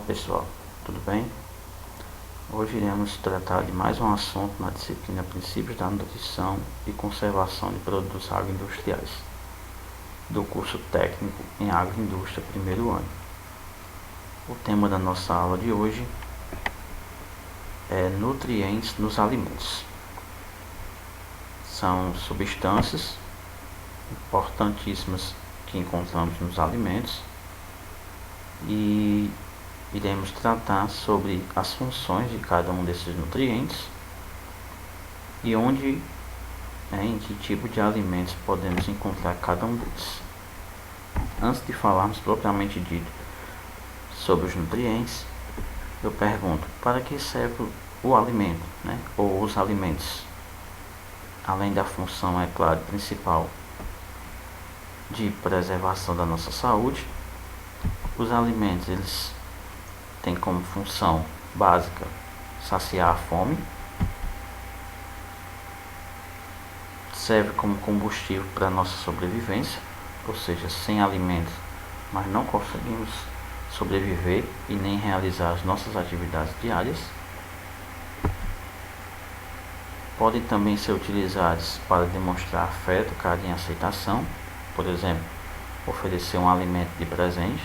pessoal, tudo bem? Hoje iremos tratar de mais um assunto na disciplina Princípios da Nutrição e Conservação de Produtos Agroindustriais, do curso técnico em Agroindústria, primeiro ano. O tema da nossa aula de hoje é nutrientes nos alimentos. São substâncias importantíssimas que encontramos nos alimentos e iremos tratar sobre as funções de cada um desses nutrientes e onde, em que tipo de alimentos podemos encontrar cada um deles. Antes de falarmos propriamente dito sobre os nutrientes, eu pergunto, para que serve o alimento, ou os alimentos? Além da função, é claro, principal de preservação da nossa saúde, os alimentos eles têm como função básica saciar a fome, serve como combustível para a nossa sobrevivência, ou seja, sem alimentos nós não conseguimos sobreviver e nem realizar as nossas atividades diárias. Podem também ser utilizados para demonstrar afeto, carinho e aceitação, por exemplo, oferecer um alimento de presente,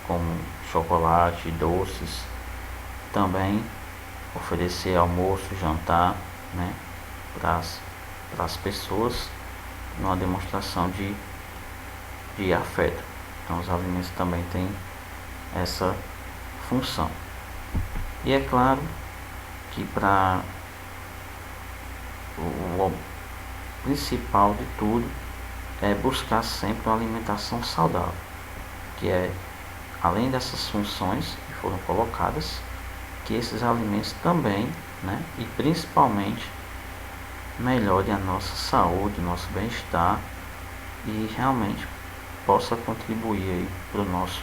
como chocolate, doces, também oferecer almoço, jantar, para as pessoas, numa demonstração de afeto. Então os alimentos também têm essa função. E é claro que para o principal de tudo é buscar sempre uma alimentação saudável, que é, além dessas funções que foram colocadas, que esses alimentos também, e principalmente, melhorem a nossa saúde, nosso bem-estar e realmente possa contribuir para o nosso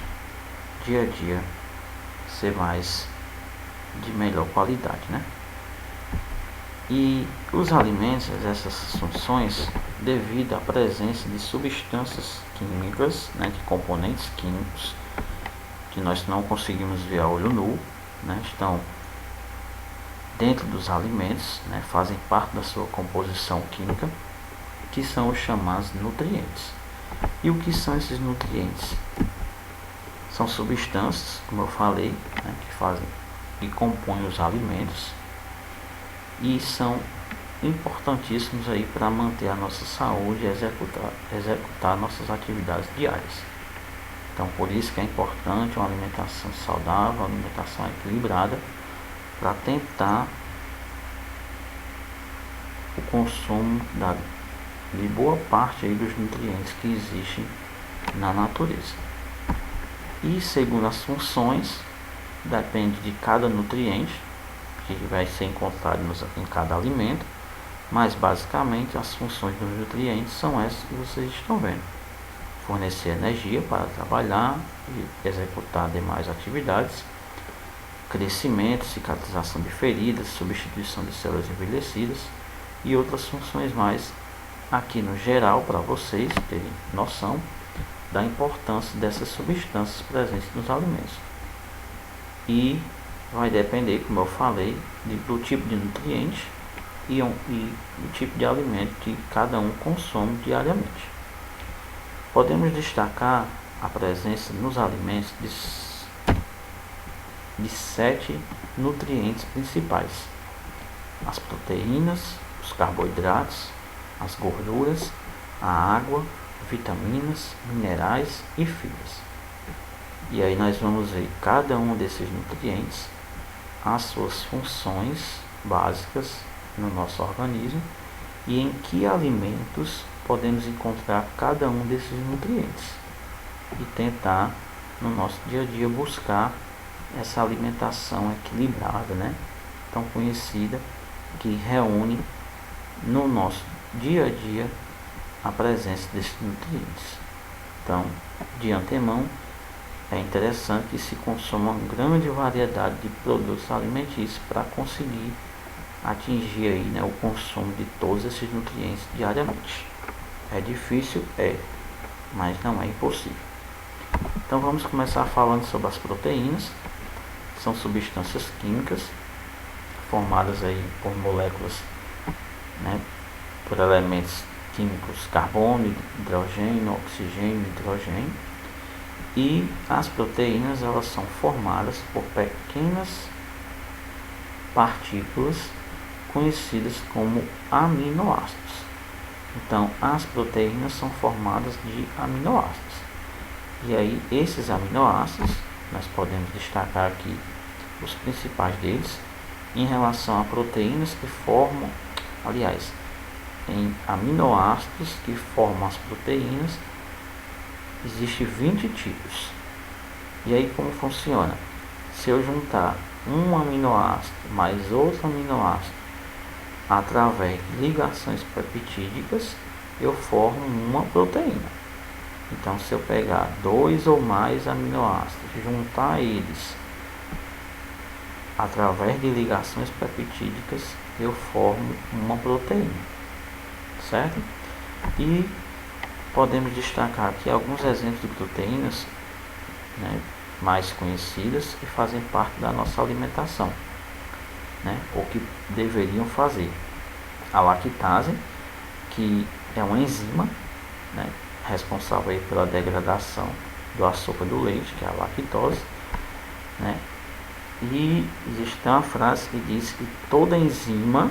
dia a dia ser mais de melhor qualidade, E os alimentos, essas funções, devido à presença de substâncias químicas, de componentes químicos, que nós não conseguimos ver a olho nu, estão dentro dos alimentos, fazem parte da sua composição química, que são os chamados nutrientes. E o que são esses nutrientes? São substâncias, como eu falei, que compõem os alimentos e são importantíssimos aí para manter a nossa saúde e executar nossas atividades diárias. Então, por isso que é importante uma alimentação saudável, uma alimentação equilibrada, para tentar o consumo de boa parte aí dos nutrientes que existem na natureza. E segundo as funções, depende de cada nutriente que vai ser encontrado em cada alimento, mas basicamente as funções dos nutrientes são essas que vocês estão vendo: fornecer energia para trabalhar e executar demais atividades, crescimento, cicatrização de feridas, substituição de células envelhecidas e outras funções mais, aqui no geral, para vocês terem noção da importância dessas substâncias presentes nos alimentos. E vai depender, como eu falei, do tipo de nutriente e do tipo de alimento que cada um consome diariamente. Podemos destacar a presença nos alimentos de 7 nutrientes principais: as proteínas, os carboidratos, as gorduras, a água, vitaminas, minerais e fibras. E aí nós vamos ver cada um desses nutrientes, as suas funções básicas no nosso organismo e em que alimentos podemos encontrar cada um desses nutrientes e tentar no nosso dia a dia buscar essa alimentação equilibrada, tão conhecida, que reúne no nosso dia a dia a presença desses nutrientes. Então, de antemão, é interessante que se consuma uma grande variedade de produtos alimentícios para conseguir atingir aí, o consumo de todos esses nutrientes diariamente. É difícil, mas não é impossível. Então vamos começar falando sobre as proteínas. são substâncias químicas formadas aí por moléculas, né, por elementos químicos carbono, hidrogênio, oxigênio, nitrogênio. E as proteínas, elas são formadas por pequenas partículas conhecidas como aminoácidos. Então, as proteínas são formadas de aminoácidos. E aí, esses aminoácidos, nós podemos destacar aqui os principais deles em relação a proteínas que formam, aliás, em aminoácidos que formam as proteínas, existe 20 tipos. E aí como funciona? Se eu juntar um aminoácido mais outro aminoácido através de ligações peptídicas, eu formo uma proteína. Então, se eu pegar 2 ou mais aminoácidos, juntar eles através de ligações peptídicas, eu formo uma proteína, certo? E podemos destacar aqui alguns exemplos de proteínas, né, mais conhecidas que fazem parte da nossa alimentação, né, ou que deveriam fazer. A lactase, que é uma enzima, né, responsável aí pela degradação do açúcar do leite, que é a lactose, né? E existe uma frase que diz que toda enzima,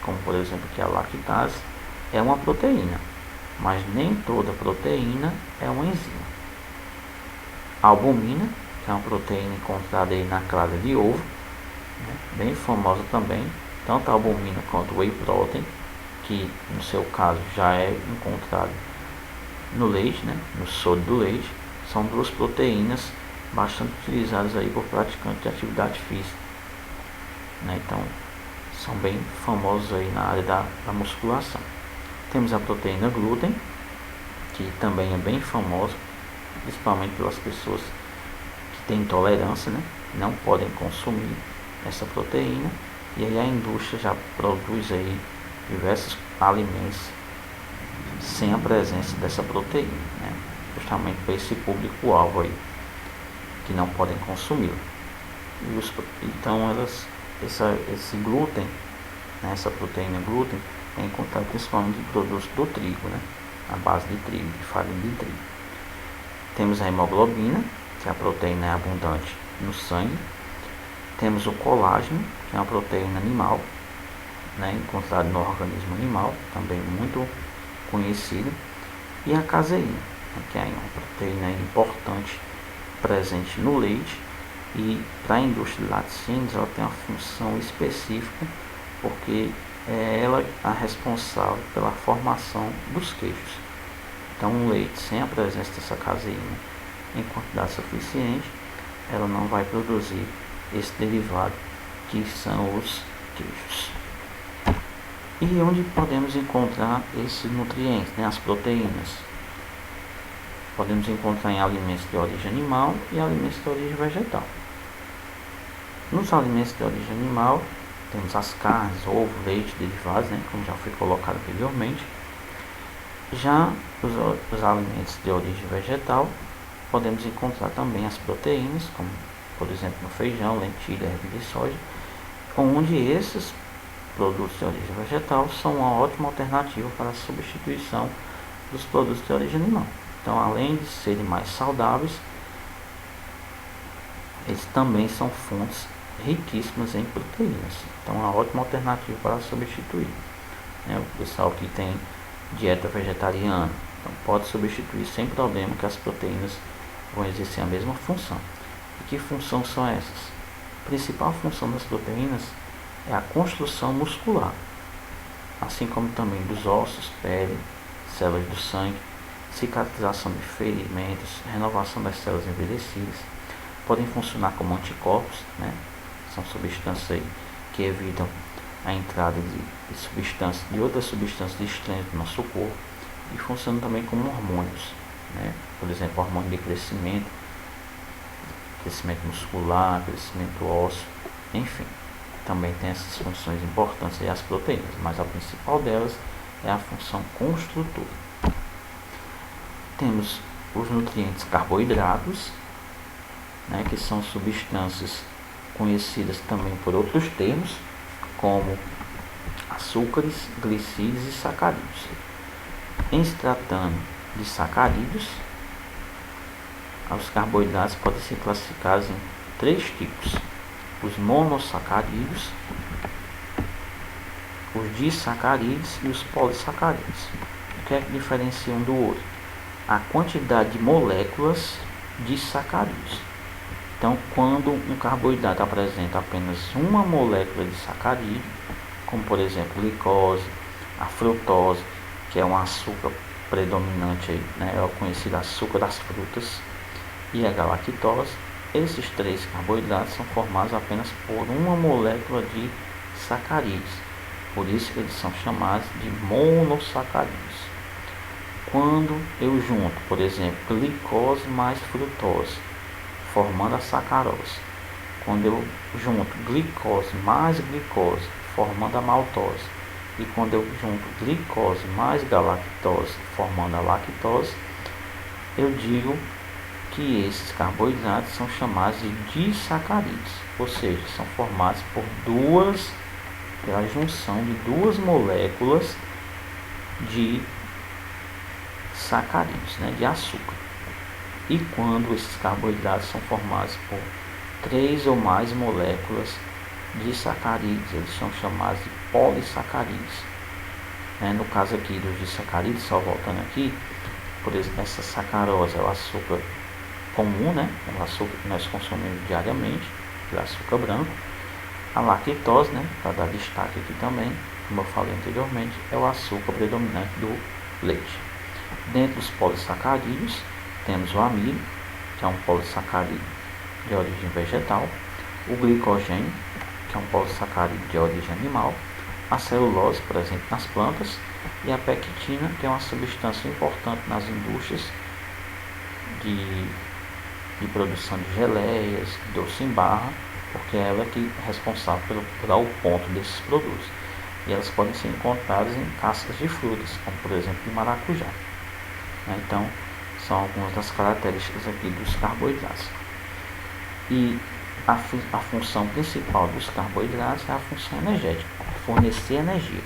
como por exemplo que a lactase, é uma proteína, mas nem toda proteína é uma enzima. A albumina, que é uma proteína encontrada aí na clara de ovo, né, bem famosa também, tanto a albumina quanto o whey protein, que no seu caso já é encontrado no leite, né, no soro do leite, são duas proteínas bastante utilizadas aí por praticantes de atividade física, né, então são bem famosos aí na área da musculação. Temos a proteína glúten, que também é bem famosa, principalmente pelas pessoas que têm intolerância, né, não podem consumir essa proteína, e aí a indústria já produz aí diversos alimentos sem a presença dessa proteína, né? Justamente para esse público-alvo aí, que não podem consumir. Então esse glúten, né, essa proteína glúten, é encontrada principalmente em produtos do trigo, né, a base de trigo, de farinha de trigo. Temos a hemoglobina, que a proteína é abundante no sangue. Temos o colágeno, que é uma proteína animal, né, encontrada no organismo animal, também muito conhecida, e a caseína, né, que é uma proteína importante presente no leite, e para a indústria de laticínios ela tem uma função específica, porque é ela a responsável pela formação dos queijos. Então, um leite sem a presença dessa caseína em quantidade suficiente, ela não vai produzir esse derivado que são os queijos. E onde podemos encontrar esses nutrientes, né, as proteínas? Podemos encontrar em alimentos de origem animal e alimentos de origem vegetal. Nos alimentos de origem animal, temos as carnes, ovo, leite, derivados, né, como já foi colocado anteriormente. Já os alimentos de origem vegetal, podemos encontrar também as proteínas, como por exemplo no feijão, lentilha, ervilha de soja, onde esses produtos de origem vegetal são uma ótima alternativa para a substituição dos produtos de origem animal. Então, além de serem mais saudáveis, eles também são fontes riquíssimas em proteínas. Então, é uma ótima alternativa para substituir, né? O pessoal que tem dieta vegetariana, então pode substituir sem problema, que as proteínas vão exercer a mesma função. E que função são essas? A principal função das proteínas é a construção muscular, assim como também dos ossos, pele, células do sangue, cicatrização de ferimentos, renovação das células envelhecidas. Podem funcionar como anticorpos, né? São substâncias aí que evitam a entrada de outras substâncias estranhas no nosso corpo, e funcionam também como hormônios, né? Por exemplo, hormônio de crescimento muscular, crescimento ósseo, enfim. Também tem essas funções importantes aí, as proteínas, mas a principal delas é a função construtora. Temos os nutrientes carboidratos, né, que são substâncias conhecidas também por outros termos, como açúcares, glicídios e sacarídeos. Em se tratando de sacarídeos, os carboidratos podem ser classificados em 3 tipos: os monossacarídeos, os disacarídeos e os polissacarídeos. O que é que diferencia um do outro? A quantidade de moléculas de sacarídeos. Então, quando um carboidrato apresenta apenas uma molécula de sacarídeo, como por exemplo a glicose, a frutose, que é um açúcar predominante aí, né, é o conhecido açúcar das frutas, e a galactose, esses 3 carboidratos são formados apenas por uma molécula de sacarídeos. Por isso que eles são chamados de monossacarídeos. Quando eu junto, por exemplo, glicose mais frutose, formando a sacarose. Quando eu junto glicose mais glicose, formando a maltose. E quando eu junto glicose mais galactose, formando a lactose, eu digo que esses carboidratos são chamados de disacarídeos, ou seja, são formados pela junção de 2 moléculas de sacarídeos, né, de açúcar. E quando esses carboidratos são formados por 3 ou mais moléculas de sacarídeos, eles são chamados de polissacarídeos. No caso aqui dos disacarídeos, só voltando aqui, por exemplo, essa sacarose é o açúcar comum, né? É o açúcar que nós consumimos diariamente, o açúcar branco. A lactose, né, para dar destaque aqui também, como eu falei anteriormente, é o açúcar predominante do leite. Dentre os polissacarídeos, temos o amido, que é um polissacarídeo de origem vegetal, o glicogênio, que é um polissacarídeo de origem animal, a celulose, por exemplo, nas plantas, e a pectina, que é uma substância importante nas indústrias de produção de geleias, doce em barra, porque ela é que é responsável por dar o ponto desses produtos. E elas podem ser encontradas em cascas de frutas, como por exemplo o maracujá. Então, são algumas das características aqui dos carboidratos. E a função principal dos carboidratos é a função energética, fornecer energia.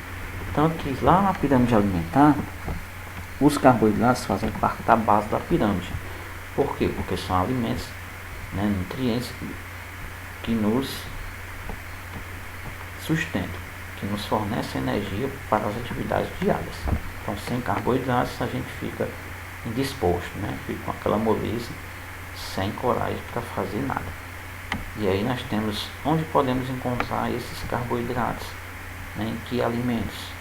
Tanto que lá na pirâmide alimentar, os carboidratos fazem parte da base da pirâmide. Por quê? Porque são alimentos, né, nutrientes que nos sustentam, que nos fornecem energia para as atividades diárias. Então, sem carboidratos, a gente fica indisposto, né? Fica com aquela moleza, sem coragem para fazer nada. E aí nós temos onde podemos encontrar esses carboidratos, né? Em que alimentos?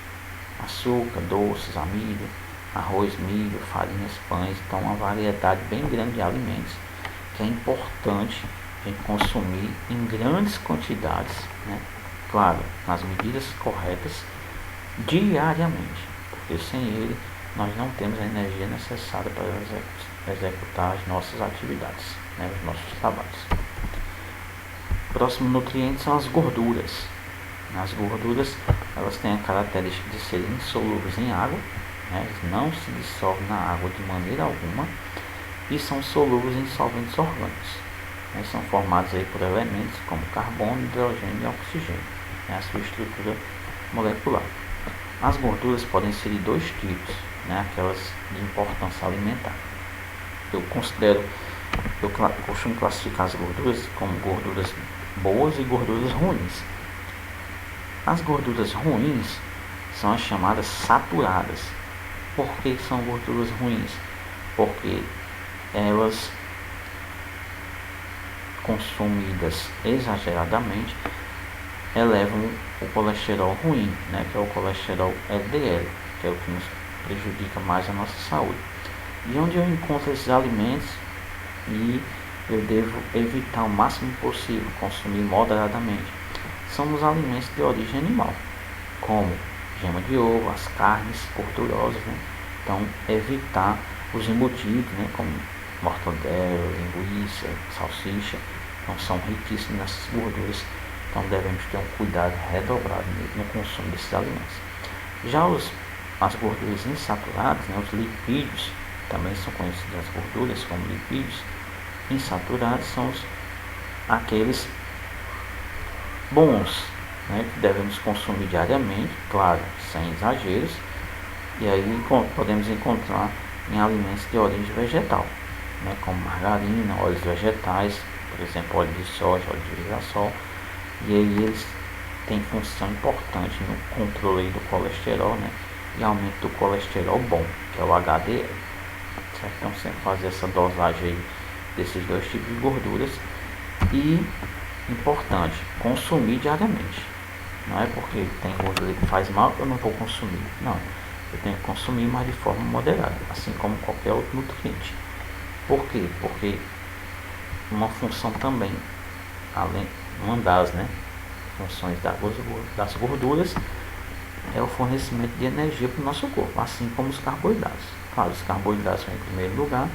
Açúcar, doces, amido, arroz, milho, farinhas, pães. Então, uma variedade bem grande de alimentos que é importante a gente consumir em grandes quantidades, né? Claro, nas medidas corretas, diariamente, porque sem ele nós não temos a energia necessária para executar as nossas atividades, né? Os nossos trabalhos. O próximo nutriente são as gorduras. As gorduras, elas têm a característica de serem insolúveis em água, né? Eles não se dissolvem na água de maneira alguma e são solúveis em solventes orgânicos. Eles são formados aí por elementos como carbono, hidrogênio e oxigênio, né? A sua estrutura molecular. As gorduras podem ser de 2 tipos, né? Aquelas de importância alimentar. Eu costumo classificar as gorduras como gorduras boas e gorduras ruins. As gorduras ruins são as chamadas saturadas. Por que são gorduras ruins? Porque elas, consumidas exageradamente, elevam o colesterol ruim, né, que é o colesterol LDL, que é o que nos prejudica mais a nossa saúde. E onde eu encontro esses alimentos, e eu devo evitar o máximo possível, consumir moderadamente, são os alimentos de origem animal, como gema de ovo, as carnes gordurosas, né? Então, evitar os embutidos, né, como mortadela, linguiça, salsicha, então são riquíssimos nessas gorduras. Então devemos ter um cuidado redobrado no consumo desses alimentos. Já as gorduras insaturadas, né, os lipídios, também são conhecidas as gorduras como lipídios insaturados, são aqueles bons, né, que devemos consumir diariamente, claro, sem exageros, e aí podemos encontrar em alimentos de origem vegetal, né, como margarina, óleos vegetais, por exemplo, óleo de soja, óleo de girassol, e aí eles têm função importante no controle do colesterol, né, e aumento do colesterol bom, que é o HDL. Certo? Então sempre fazer essa dosagem aí desses dois tipos de gorduras. E importante, consumir diariamente. Não é porque tem gordura que faz mal que eu não vou consumir. Não, eu tenho que consumir, mas de forma moderada, assim como qualquer outro nutriente. Por quê? Porque uma função também, além, uma das, né, funções das gorduras é o fornecimento de energia para o nosso corpo, assim como os carboidratos. Claro, os carboidratos vêm em primeiro lugar,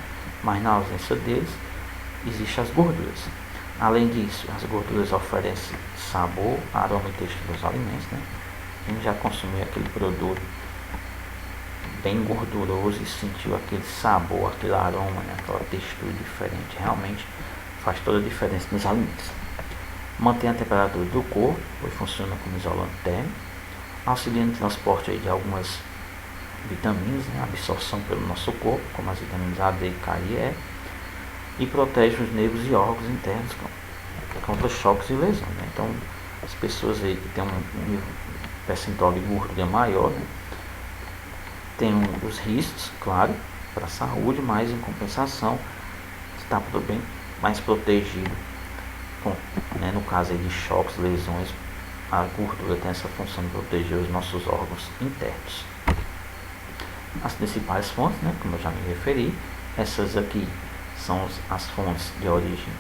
mas na ausência deles, existem as gorduras. Além disso, as gorduras oferecem sabor, aroma e textura dos alimentos, né? Quem já consumiu aquele produto bem gorduroso e sentiu aquele sabor, aquele aroma, né? Aquela textura diferente, realmente faz toda a diferença nos alimentos. Mantém a temperatura do corpo, pois funciona como isolante térmico, auxilia no transporte aí de algumas vitaminas, né? Absorção pelo nosso corpo, como as vitaminas A, D, K e E, e protege os nervos e órgãos internos contra choques e lesões, né? Então, as pessoas aí que têm um percentual de gordura maior, né, tem os riscos, claro, para a saúde, mas em compensação está tudo bem mais protegido. Né, no caso aí de choques, lesões, a gordura tem essa função de proteger os nossos órgãos internos. As principais fontes, né, como eu já me referi, essas aqui são as fontes de origem,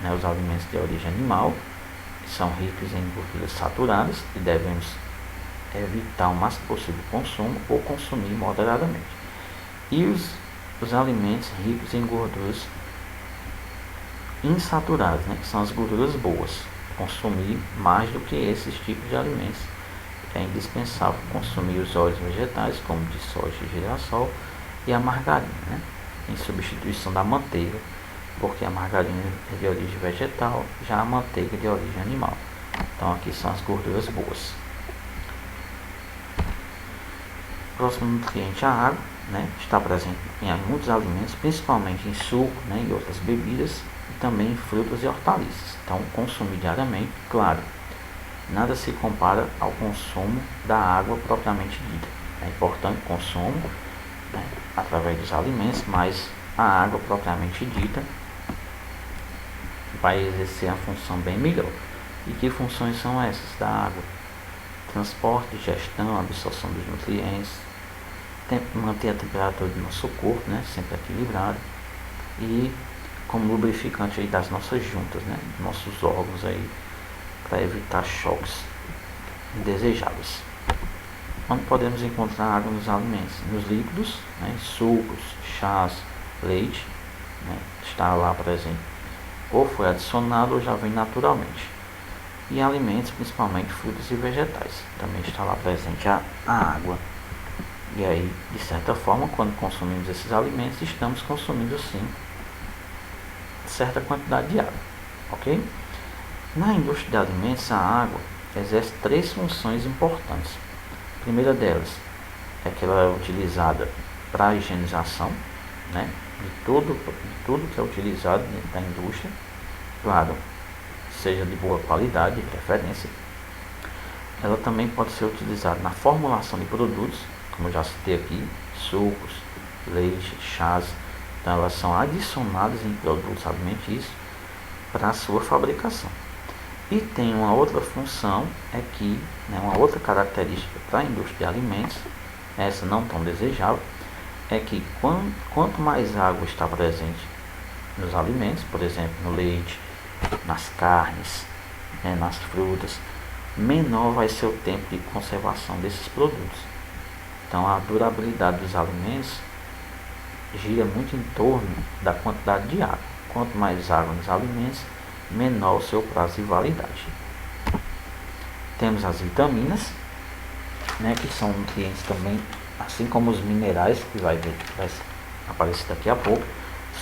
né, os alimentos de origem animal, que são ricos em gorduras saturadas e devemos evitar o máximo possível o consumo ou consumir moderadamente. E os alimentos ricos em gorduras insaturadas, né, que são as gorduras boas, consumir mais do que esses tipos de alimentos. É indispensável consumir os óleos vegetais, como de soja e girassol, e a margarina, né, em substituição da manteiga, porque a margarina é de origem vegetal, já a manteiga é de origem animal. Então aqui são as gorduras boas. Próximo nutriente, a água, né, está presente em muitos alimentos, principalmente em suco, né, e outras bebidas, e também em frutas e hortaliças. Então consumir diariamente, claro, nada se compara ao consumo da água propriamente dita. É importante o consumo, né, através dos alimentos, mas a água propriamente dita vai exercer a função bem melhor. E que funções são essas da água? Transporte, digestão, absorção dos nutrientes, manter a temperatura do nosso corpo, né, sempre equilibrado, e como lubrificante aí das nossas juntas, né, dos nossos órgãos aí, para evitar choques indesejáveis. Onde podemos encontrar água nos alimentos? Nos líquidos, né, sucos, chás, leite, né, está lá presente, ou foi adicionado ou já vem naturalmente. E alimentos, principalmente frutas e vegetais, também está lá presente a água. E aí, de certa forma, quando consumimos esses alimentos, estamos consumindo sim certa quantidade de água, ok? Na indústria de alimentos, a água exerce três funções importantes. A primeira delas é que ela é utilizada para a higienização, né, de tudo que é utilizado dentro da indústria, claro, seja de boa qualidade, de preferência. Ela também pode ser utilizada na formulação de produtos, como eu já citei aqui, sucos, leite, chás. Então elas são adicionadas em produtos alimentícios para a sua fabricação. E tem uma outra função aqui, né, uma outra característica para a indústria de alimentos, essa não tão desejável, é que quanto mais água está presente nos alimentos, por exemplo, no leite, nas carnes, né, nas frutas, menor vai ser o tempo de conservação desses produtos. Então a durabilidade dos alimentos gira muito em torno da quantidade de água. Quanto mais água nos alimentos, menor o seu prazo de validade. Temos as vitaminas, né, que são nutrientes também, assim como os minerais, que vai aparecer daqui a pouco,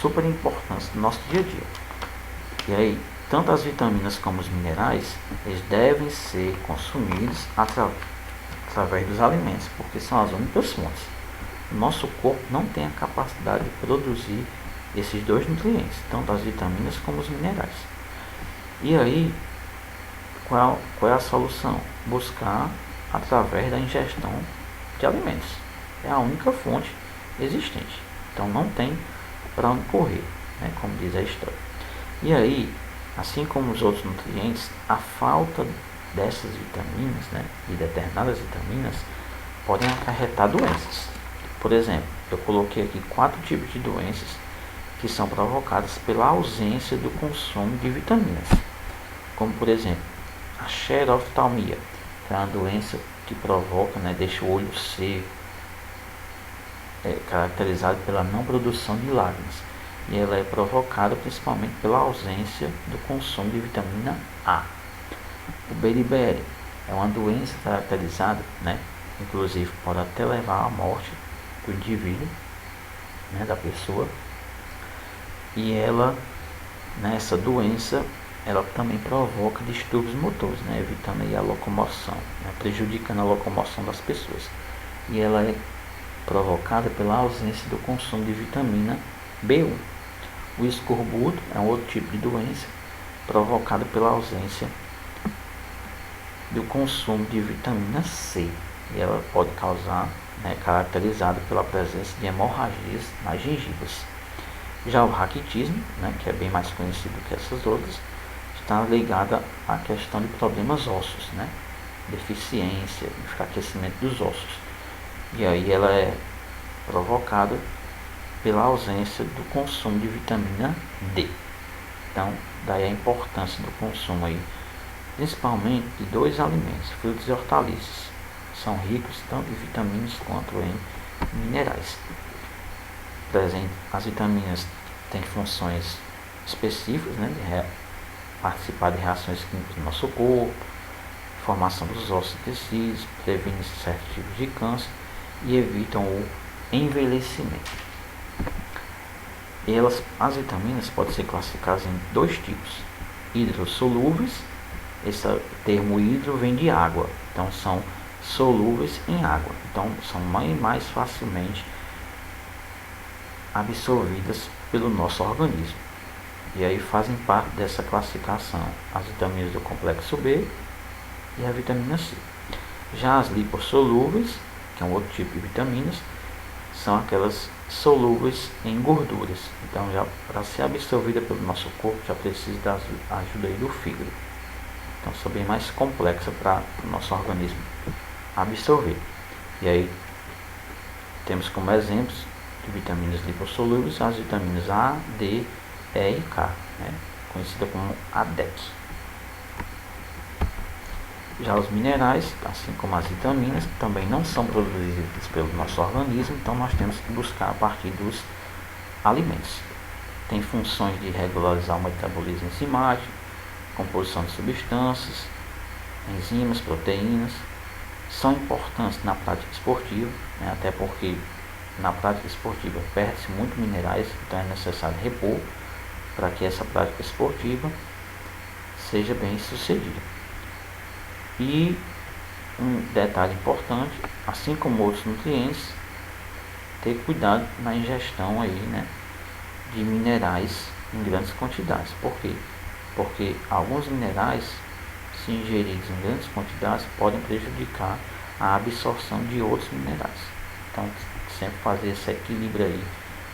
super importantes no nosso dia a dia. E aí, tanto as vitaminas como os minerais, eles devem ser consumidos através dos alimentos, porque são as únicas fontes. O nosso corpo não tem a capacidade de produzir esses dois nutrientes, tanto as vitaminas como os minerais. E aí, qual é a solução? Buscar através da ingestão de alimentos. É a única fonte existente. Então não tem para onde correr, né, como diz a história. E aí, assim como os outros nutrientes, a falta dessas vitaminas, né, e determinadas vitaminas, podem acarretar doenças. Por exemplo, eu coloquei aqui 4 tipos de doenças que são provocadas pela ausência do consumo de vitaminas. Como, por exemplo, a xeroftalmia, que é uma doença que provoca, né, deixa o olho seco, caracterizado pela não produção de lágrimas. E ela é provocada principalmente pela ausência do consumo de vitamina A. O beriberi é uma doença caracterizada, né, inclusive pode até levar à morte do indivíduo, né, da pessoa. E ela, nessa doença, ela também provoca distúrbios motores, né, evitando aí a locomoção, né, prejudicando a locomoção das pessoas. E ela é provocada pela ausência do consumo de vitamina B1. O escorbuto é um outro tipo de doença provocada pela ausência do consumo de vitamina C. E ela pode causar, né, caracterizada pela presença de hemorragias nas gengivas. Já o raquitismo, né, que é bem mais conhecido que essas outras, está ligada à questão de problemas ósseos, né, deficiência, enfraquecimento dos ossos. E aí ela é provocada pela ausência do consumo de vitamina D. Então, daí a importância do consumo aí, principalmente de 2 alimentos, frutos e hortaliças. São ricos tanto em vitaminas quanto em minerais. As vitaminas têm funções específicas, né, de participar de reações químicas no nosso corpo, formação dos ossos e tecidos, previnem certos tipos de câncer e evitam o envelhecimento. As vitaminas podem ser classificadas em 2 tipos: hidrossolúveis. Esse termo hidro vem de água, então são solúveis em água, então são mais facilmente absorvidas pelo nosso organismo. E aí fazem parte dessa classificação as vitaminas do complexo B e a vitamina C. Já as lipossolúveis, que é um outro tipo de vitaminas, são aquelas solúveis em gorduras. Então, já para ser absorvida pelo nosso corpo, já precisa da ajuda aí do fígado. Então, são bem mais complexas para o nosso organismo absorver. E aí, temos como exemplos de vitaminas lipossolúveis as vitaminas A, D, E e K, né, conhecida como ADEC. Já os minerais, assim como as vitaminas, também não são produzidos pelo nosso organismo, então nós temos que buscar a partir dos alimentos. Tem funções de regularizar o metabolismo enzimático, composição de substâncias, enzimas, proteínas. São importantes na prática esportiva, né, até porque na prática esportiva perde-se muito minerais, então é necessário repor para que essa prática esportiva seja bem sucedida. E um detalhe importante, assim como outros nutrientes, ter cuidado na ingestão aí, né, de minerais em grandes quantidades. Por quê? Porque alguns minerais, se ingeridos em grandes quantidades, podem prejudicar a absorção de outros minerais. Então, sempre fazer esse equilíbrio aí,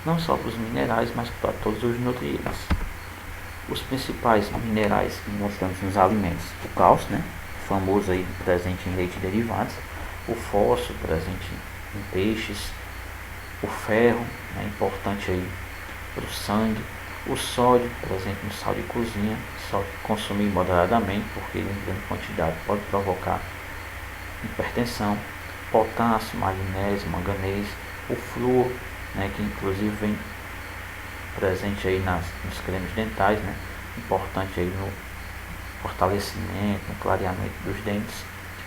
não só para os minerais, mas para todos os nutrientes. Os principais minerais que encontramos nos alimentos: o cálcio, né, famoso aí, presente em leite e derivados; o fósforo, presente em peixes; o ferro, né, importante aí para o sangue; o sódio, presente no sal de cozinha, só consumir moderadamente, porque ele em grande quantidade pode provocar hipertensão; potássio, magnésio, manganês; o flúor, né, que inclusive vem presente aí nos cremes dentais, né, importante aí no fortalecimento, no clareamento dos dentes;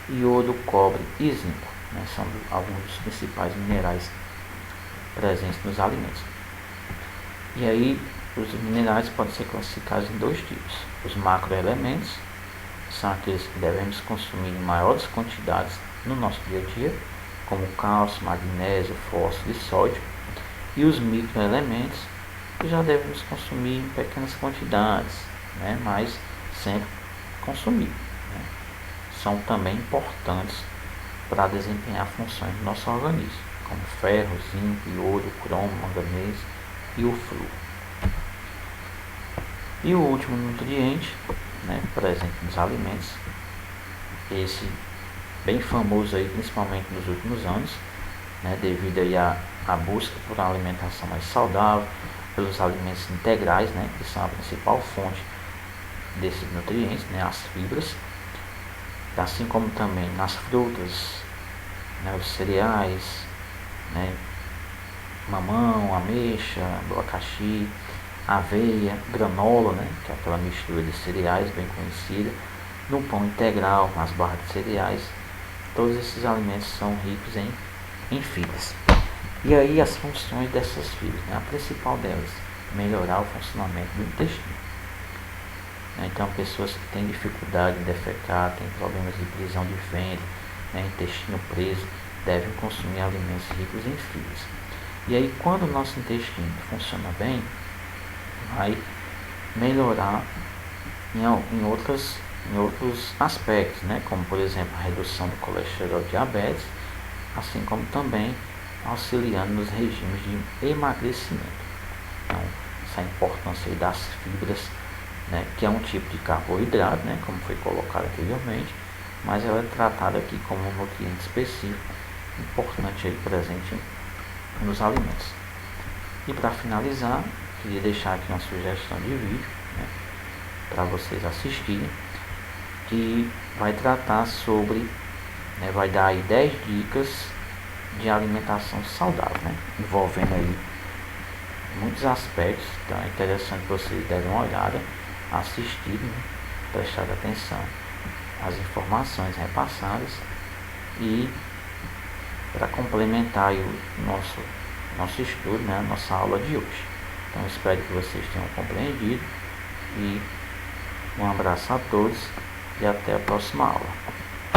iodo, cobre e zinco, né, são alguns dos principais minerais presentes nos alimentos. E aí, Os minerais podem ser classificados em dois tipos. Os macroelementos são aqueles que devemos consumir em maiores quantidades no nosso dia a dia, como cálcio, magnésio, fósforo e sódio. E os microelementos que já devemos consumir em pequenas quantidades, né, mas sempre consumir. Né. São também importantes para desempenhar funções do nosso organismo, como ferro, zinco, iodo, cromo, manganês e o flúor. E o último nutriente, né, presente nos alimentos, esse bem famoso aí, principalmente nos últimos anos, né, devido aí à busca por uma alimentação mais saudável, pelos alimentos integrais, né, que são a principal fonte desses nutrientes, né, as fibras, assim como também nas frutas, né, os cereais, né, mamão, ameixa, abacaxi, aveia, granola, né, que é aquela mistura de cereais bem conhecida, no pão integral, nas barras de cereais. Todos esses alimentos são ricos em fibras. E aí as funções dessas fibras, né, a principal delas, melhorar o funcionamento do intestino. Então, pessoas que têm dificuldade em defecar, têm problemas de prisão de ventre, né, intestino preso, devem consumir alimentos ricos em fibras. E aí, quando o nosso intestino funciona bem, vai melhorar em outros aspectos, né, como por exemplo a redução do colesterol e diabetes, assim como também auxiliando nos regimes de emagrecimento. Então, essa importância das fibras, né, que é um tipo de carboidrato, né, como foi colocado anteriormente, mas ela é tratada aqui como um nutriente específico, importante aí presente nos alimentos. E para finalizar, queria deixar aqui uma sugestão de vídeo, né, para vocês assistirem, que vai tratar sobre, né, vai dar aí 10 dicas de alimentação saudável, né, envolvendo aí muitos aspectos. Então é interessante que vocês derem uma olhada, assistirem, né, prestar atenção às informações repassadas e para complementar aí o nosso estudo, né, a nossa aula de hoje. Então espero que vocês tenham compreendido e um abraço a todos e até a próxima aula.